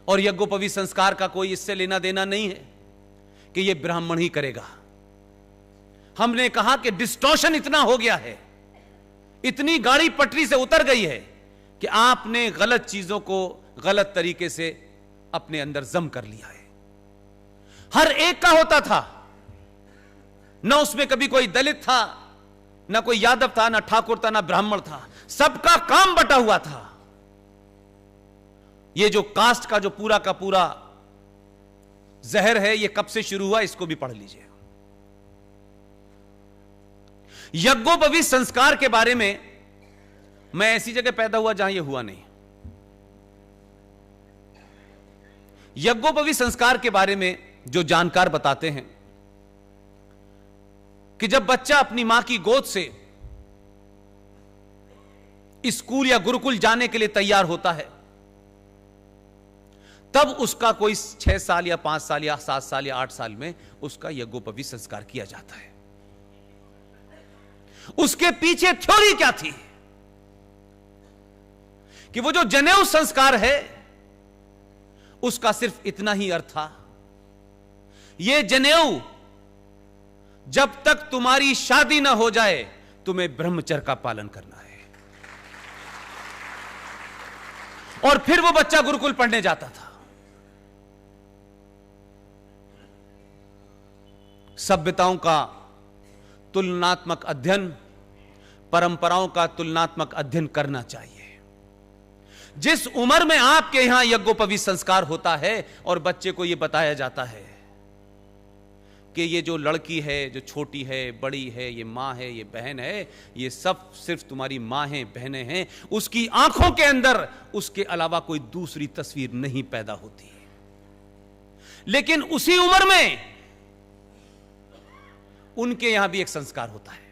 और यज्ञोपवीत संस्कार का कोई इससे लेना देना नहीं है कि यह ब्राह्मण ही करेगा। हमने कहा कि डिस्टॉर्शन इतना हो गया है, इतनी गाड़ी पटरी से उतर गई है कि आपने गलत चीजों को गलत तरीके से अपने अंदर जम कर लिया है। हर एक का होता था, न उसमें कभी कोई दलित था, न कोई यादव था, न ठाकुर था, न ब्राह्मण था, सबका काम बटा हुआ था। ये जो कास्ट का जो पूरा का पूरा जहर है, ये कब से शुरू हुआ, इसको भी पढ़ लीजिए। यज्ञोपवीत संस्कार के बारे में मैं ऐसी जगह पैदा हुआ जहां यह हुआ नहीं। यज्ञोपवीत संस्कार के बारे में जो जानकार बताते हैं कि जब बच्चा अपनी मां की गोद से स्कूल या गुरुकुल जाने के लिए तैयार होता है, तब उसका कोई 6 साल या 5 साल या 7 साल या 8 साल में उसका यज्ञोपवीत संस्कार किया जाता है। उसके पीछे थ्योरी क्या थी कि वो जो जनेऊ संस्कार है उसका सिर्फ इतना ही अर्थ था, ये जनेऊ जब तक तुम्हारी शादी ना हो जाए तुम्हें ब्रह्मचर्य का पालन करना है। और फिर वो बच्चा गुरुकुल पढ़ने जाता था। सभ्यताओं का तुलनात्मक अध्ययन, परंपराओं का तुलनात्मक अध्ययन करना चाहिए। जिस उम्र में आपके यहां यज्ञोपवीत संस्कार होता है और बच्चे को यह बताया जाता है कि ये जो लड़की है, जो छोटी है, बड़ी है, ये मां है, ये बहन है, ये सब सिर्फ तुम्हारी मां है, बहनें हैं, उसकी आंखों के अंदर उसके अलावा कोई दूसरी तस्वीर नहीं पैदा होती। लेकिन उसी उम्र में उनके यहां भी एक संस्कार होता है।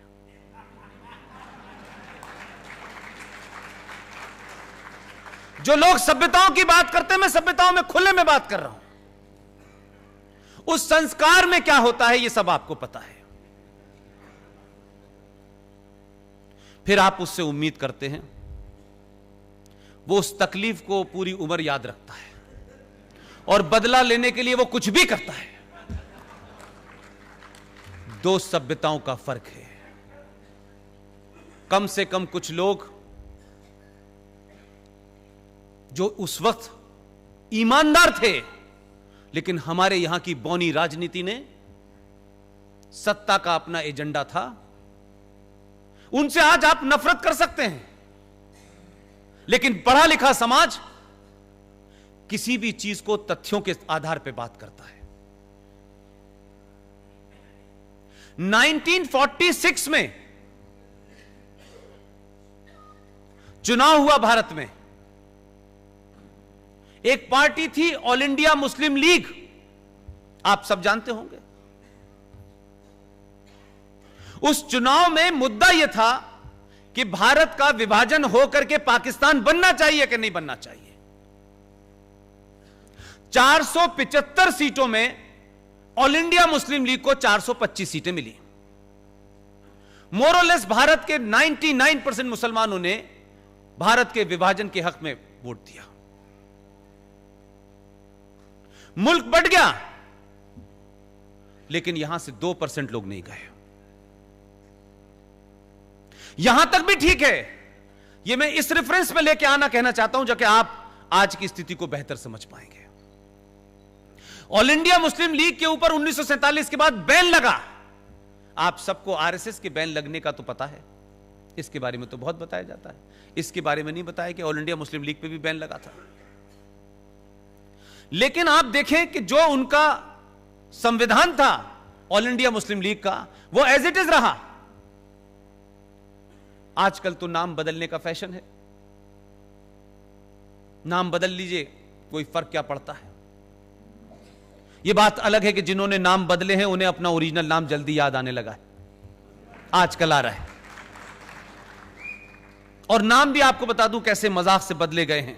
जो लोग सभ्यताओं की बात करते हैं, मैं सभ्यताओं में खुले में बात कर रहा हूं। उस संस्कार में क्या होता है, यह सब आपको पता है। फिर आप उससे उम्मीद करते हैं वो उस तकलीफ को पूरी उम्र याद रखता है और बदला लेने के लिए वो कुछ भी करता है। दो सभ्यताओं का फर्क है। कम से कम कुछ लोग जो उस वक्त ईमानदार थे, लेकिन हमारे यहां की बौनी राजनीति ने सत्ता का अपना एजेंडा था, उनसे आज आप नफरत कर सकते हैं। लेकिन पढ़ा लिखा समाज किसी भी चीज को तथ्यों के आधार पर बात करता है। 1946 में चुनाव हुआ भारत में। एक पार्टी थी ऑल इंडिया मुस्लिम लीग, आप सब जानते होंगे। उस चुनाव में मुद्दा यह था कि भारत का विभाजन होकर के पाकिस्तान बनना चाहिए कि नहीं बनना चाहिए। 475 सीटों में ऑल इंडिया मुस्लिम लीग को 425 सीटें मिली। मोरलेस भारत के 99% मुसलमानों ने भारत के विभाजन के हक में वोट दिया। मुल्क बढ़ गया, लेकिन यहां से 2% लोग नहीं गए। यहां तक भी ठीक है। यह मैं इस रेफरेंस में लेके आना कहना चाहता हूं, जाके आप आज की स्थिति को बेहतर समझ पाएंगे। ऑल इंडिया मुस्लिम लीग के ऊपर 1947 के बाद बैन लगा। आप सबको आरएसएस के बैन लगने का तो पता है, इसके बारे में तो बहुत बताया जाता है। इसके बारे में नहीं बताया कि ऑल इंडिया मुस्लिम लीग पे भी बैन लगा था। लेकिन आप देखें कि जो उनका संविधान था ऑल इंडिया मुस्लिम लीग का, वो एज इट इज रहा। आजकल तो नाम बदलने का फैशन है। नाम बदल लीजिए, कोई फर्क क्या पड़ता है। यह बात अलग है कि जिन्होंने नाम बदले हैं उन्हें अपना ओरिजिनल नाम जल्दी याद आने लगा है, आजकल आ रहा है। और नाम भी आपको बता दूं कैसे मजाक से बदले गए हैं।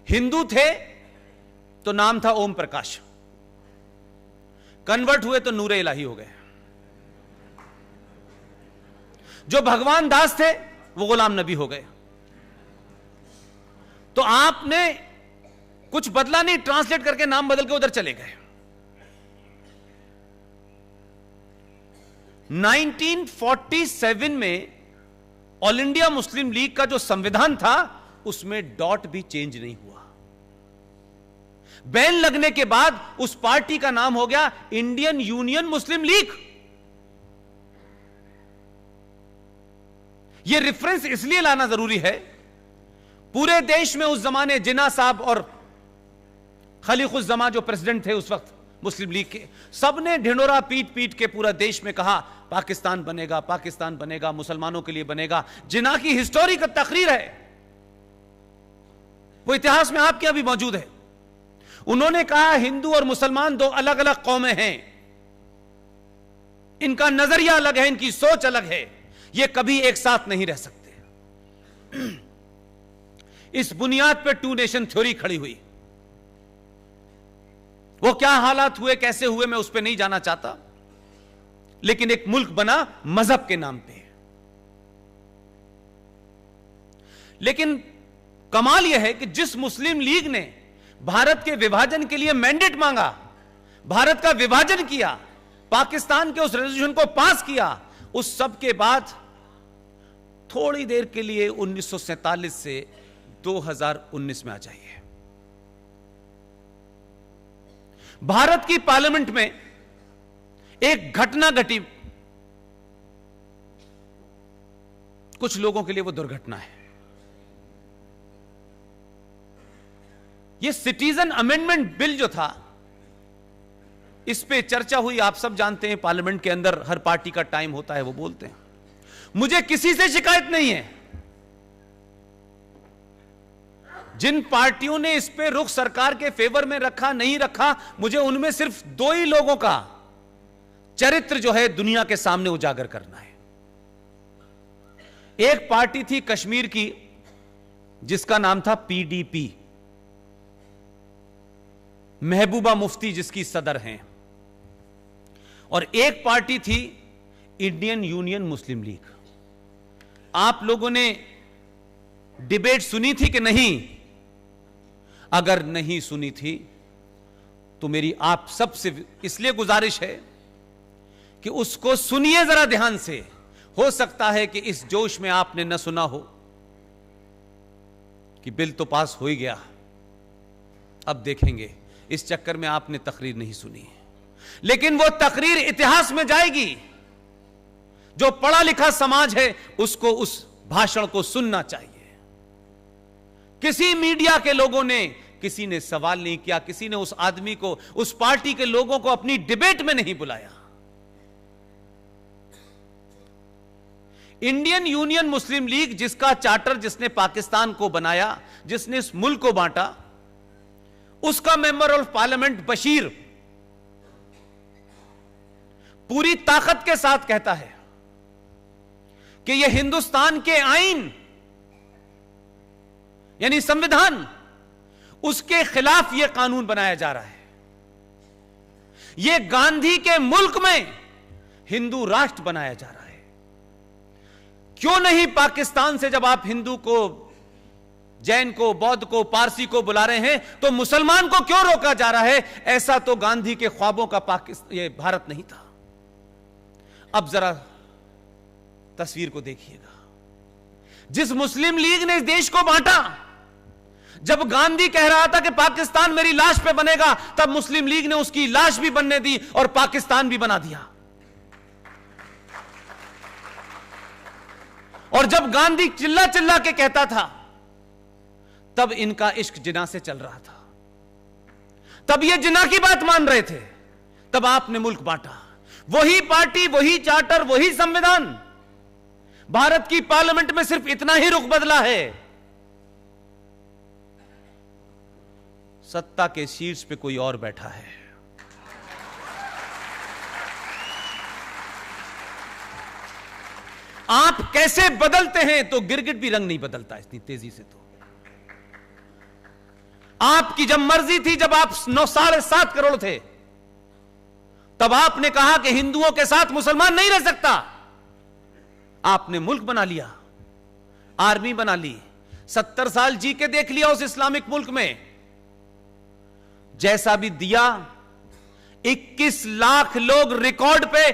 हिंदू थे तो नाम था ओम प्रकाश, कन्वर्ट हुए तो नूरे इलाही हो गए। जो भगवान दास थे वो गुलाम नबी हो गए। तो आपने कुछ बदला नहीं, ट्रांसलेट करके नाम बदल के उधर चले गए। 1947 में ऑल इंडिया मुस्लिम लीग का जो संविधान था उसमें डॉट भी चेंज नहीं हुआ। बैन लगने के बाद उस पार्टी का नाम हो गया इंडियन यूनियन मुस्लिम लीग। यह रेफरेंस इसलिए लाना जरूरी है, पूरे देश में उस जमाने जिन्ना साहब और खलीकुज़्ज़मा जो प्रेसिडेंट थे उस वक्त मुस्लिम लीग के, सबने ढिंडोरा पीट पीट के पूरा देश में कहा पाकिस्तान बनेगा, पाकिस्तान बनेगा, मुसलमानों के लिए बनेगा। जिन्ना की हिस्टोरी का तकरीर है, वो इतिहास में आपके अभी मौजूद है। उन्होंने कहा हिंदू और मुसलमान दो अलग अलग कौमें हैं, इनका नजरिया अलग है, इनकी सोच अलग है, ये कभी एक साथ नहीं रह सकते। इस बुनियाद पर टू नेशन थ्योरी खड़ी हुई। वो क्या हालात हुए, कैसे हुए, मैं उस पर नहीं जाना चाहता, लेकिन एक मुल्क बना मजहब के नाम पे। लेकिन कमाल यह है कि जिस मुस्लिम लीग ने भारत के विभाजन के लिए मैंडेट मांगा, भारत का विभाजन किया, पाकिस्तान के उस रेजोल्यूशन को पास किया, उस सब के बाद थोड़ी देर के लिए 1947 से 2019 में आ जाइए, भारत की पार्लियामेंट में एक घटना घटी। कुछ लोगों के लिए वो दुर्घटना है। ये सिटीजन अमेंडमेंट बिल जो था, इस पे चर्चा हुई, आप सब जानते हैं पार्लियामेंट के अंदर हर पार्टी का टाइम होता है, वो बोलते हैं। मुझे किसी से शिकायत नहीं है। जिन पार्टियों ने इस पे रुख सरकार के फेवर में रखा नहीं रखा, मुझे उनमें सिर्फ दो ही लोगों का चरित्र जो है दुनिया के सामने उजागर करना है। एक पार्टी थी कश्मीर की जिसका नाम था पीडीपी, महबूबा मुफ्ती जिसकी सदर हैं, और एक पार्टी थी इंडियन यूनियन मुस्लिम लीग। आप लोगों ने डिबेट सुनी थी कि नहीं? अगर नहीं सुनी थी तो मेरी आप सबसे इसलिए गुजारिश है कि उसको सुनिए जरा ध्यान से। हो सकता है कि इस जोश में आपने न सुना हो कि बिल तो पास हो ही गया, अब देखेंगे, इस चक्कर में आपने तकरीर नहीं सुनी है। लेकिन वो तकरीर इतिहास में जाएगी। जो पढ़ा लिखा समाज है उसको उस भाषण को सुनना चाहिए। किसी मीडिया के लोगों ने, किसी ने सवाल नहीं किया, किसी ने उस आदमी को, उस पार्टी के लोगों को अपनी डिबेट में नहीं बुलाया। इंडियन यूनियन मुस्लिम लीग जिसका चार्टर जिसने पाकिस्तान को बनाया, जिसने इस मुल्क को बांटा, उसका मेंबर ऑफ पार्लियामेंट बशीर पूरी ताकत के साथ कहता है कि यह हिंदुस्तान के आईन यानी संविधान, उसके खिलाफ यह कानून बनाया जा रहा है। यह गांधी के मुल्क में हिंदू राष्ट्र बनाया जा रहा है। क्यों नहीं पाकिस्तान से जब आप हिंदू को, जैन को, बौद्ध को, पारसी को बुला रहे हैं, तो मुसलमान को क्यों रोका जा रहा है? ऐसा तो गांधी के ख्वाबों का पाकिस्तान, यह भारत नहीं था। अब जरा तस्वीर को देखिएगा। जिस मुस्लिम लीग ने इस देश को बांटा, जब गांधी कह रहा था कि पाकिस्तान मेरी लाश पे बनेगा, तब मुस्लिम लीग ने उसकी लाश भी बनने दी और पाकिस्तान भी बना दिया। और जब गांधी चिल्ला चिल्ला के कहता था, तब इनका इश्क जिना से चल रहा था, तब ये जिना की बात मान रहे थे, तब आपने मुल्क बांटा। वही पार्टी, वही चार्टर, वही संविधान। भारत की पार्लियामेंट में सिर्फ इतना ही रुख बदला है, सत्ता के शीर्ष पे कोई और बैठा है। आप कैसे बदलते हैं तो गिरगिट भी रंग नहीं बदलता इतनी तेजी से। तो आपकी जब मर्जी थी, जब आप 9.7 करोड़ थे, तब आपने कहा कि हिंदुओं के साथ मुसलमान नहीं रह सकता। आपने मुल्क बना लिया, आर्मी बना ली, 70 साल जी के देख लिया उस इस्लामिक मुल्क में। जैसा भी दिया, 21 लाख लोग रिकॉर्ड पे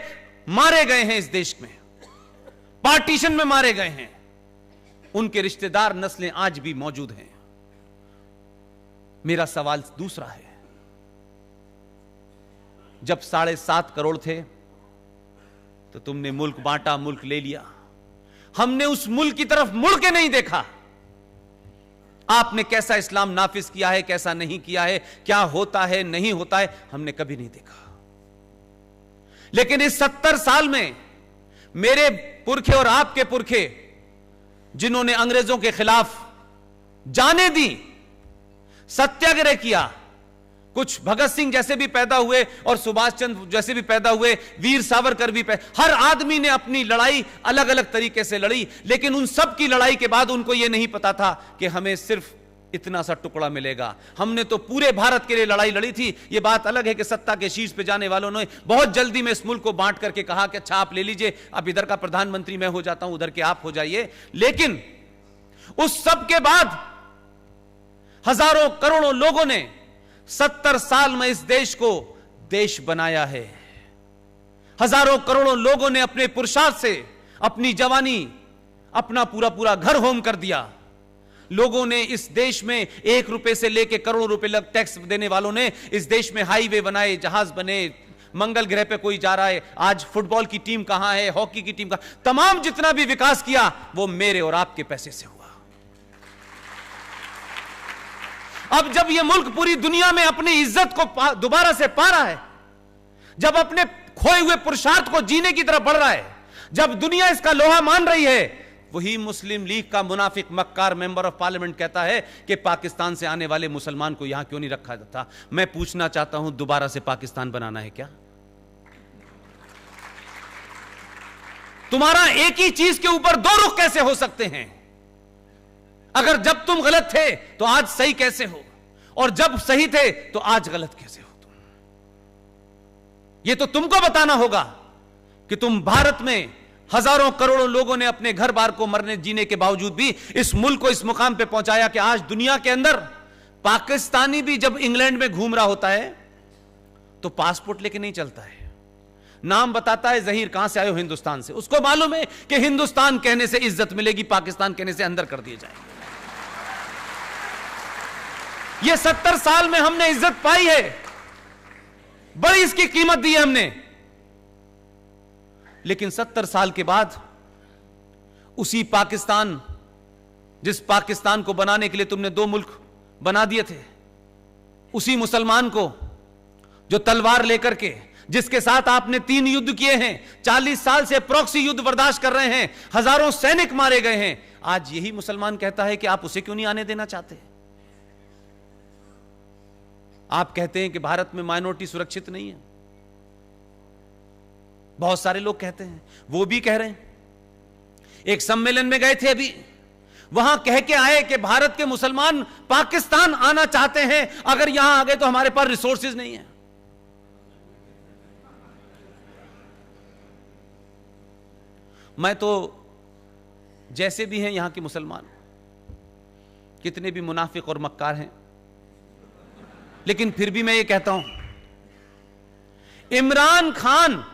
मारे गए हैं इस देश में, पार्टीशन में मारे गए हैं। उनके रिश्तेदार नस्लें आज भी मौजूद हैं। मेरा सवाल दूसरा है, जब 7.5 करोड़ थे तो तुमने मुल्क बांटा, मुल्क ले लिया। हमने उस मुल्क की तरफ मुड़ के नहीं देखा। आपने कैसा इस्लाम नाफिज किया है, कैसा नहीं किया है, क्या होता है नहीं होता है, हमने कभी नहीं देखा। लेकिन इस 70 साल में मेरे पुरखे और आपके पुरखे जिन्होंने अंग्रेजों के खिलाफ जानें दी, सत्याग्रह किया, कुछ भगत सिंह जैसे भी पैदा हुए और सुभाष चंद्र जैसे भी पैदा हुए, वीर सावरकर भी हर आदमी ने अपनी लड़ाई अलग अलग तरीके से लड़ी। लेकिन उन सब की लड़ाई के बाद उनको यह नहीं पता था कि हमें सिर्फ इतना सा टुकड़ा मिलेगा। हमने तो पूरे भारत के लिए लड़ाई लड़ी थी। यह बात अलग है कि सत्ता के शीर्ष पे जाने वालों ने बहुत जल्दी में इस मुल्क को बांट करके कहा कि अच्छा आप ले लीजिए, अब इधर का प्रधानमंत्री मैं हो जाता हूं, उधर के आप हो जाइए। लेकिन उस सब के बाद हजारों करोड़ों लोगों ने 70 साल में इस देश को देश बनाया है। हजारों करोड़ों लोगों ने अपने पुरुषार्थ से अपनी जवानी, अपना पूरा पूरा घर होम कर दिया। लोगों ने इस देश में 1 रुपए से लेकर करोड़ों रुपए लग टैक्स देने वालों ने इस देश में हाईवे बनाए, जहाज बने, मंगल ग्रह पे कोई जा रहा है, आज फुटबॉल की टीम कहां है, हॉकी की टीम कहां, तमाम जितना भी विकास किया वो मेरे और आपके पैसे से हुआ। अब जब यह मुल्क पूरी दुनिया में अपनी इज्जत को दोबारा से पा रहा है, जब अपने खोए हुए पुरुषार्थ को जीने की तरफ बढ़ रहा है, जब दुनिया इसका लोहा मान रही है, वही मुस्लिम लीग का मुनाफिक मक्कार मेंबर ऑफ पार्लियामेंट कहता है कि पाकिस्तान से आने वाले मुसलमान को यहां क्यों नहीं रखा जाता। मैं पूछना चाहता हूं, दोबारा से पाकिस्तान बनाना है क्या? तुम्हारा एक ही चीज के ऊपर 2 रुख कैसे हो सकते हैं? अगर जब तुम गलत थे तो आज सही कैसे हो, और जब सही थे तो आज गलत कैसे हो तुम? यह तो तुमको बताना होगा कि तुम भारत में हजारों करोड़ों लोगों ने अपने घर बार को मरने जीने के बावजूद भी इस मुल्क को इस मुकाम पे पहुंचाया कि आज दुनिया के अंदर पाकिस्तानी भी जब इंग्लैंड में घूम रहा होता है तो पासपोर्ट लेके नहीं चलता है, नाम बताता है जहीर कहां से आए हो, हिंदुस्तान से। उसको मालूम है कि हिंदुस्तान कहने से इज्जत मिलेगी, पाकिस्तान कहने से अंदर कर दिए जाएंगे। ये 70 साल में हमने इज्जत पाई है, बड़ी इसकी कीमत दी है हमने। लेकिन 70 साल के बाद उसी पाकिस्तान, जिस पाकिस्तान को बनाने के लिए तुमने 2 मुल्क बना दिए थे, उसी मुसलमान को जो तलवार लेकर के, जिसके साथ आपने 3 युद्ध किए हैं, 40 साल से प्रॉक्सी युद्ध बर्दाश्त कर रहे हैं, हजारों सैनिक मारे गए हैं, आज यही मुसलमान कहता है कि आप उसे क्यों नहीं आने देना चाहते? आप कहते हैं कि भारत में माइनॉरिटी सुरक्षित नहीं है। बहुत सारे लोग कहते हैं, वो भी कह रहे हैं। एक सम्मेलन में गए थे अभी, वहां कह के आए कि भारत के मुसलमान पाकिस्तान आना चाहते हैं, अगर यहां आ गए तो हमारे पास रिसोर्सेज नहीं है। मैं तो जैसे भी हैं यहां के मुसलमान, कितने भी मुनाफिक और मक्कार हैं, लेकिन फिर भी मैं ये कहता हूं, इमरान खान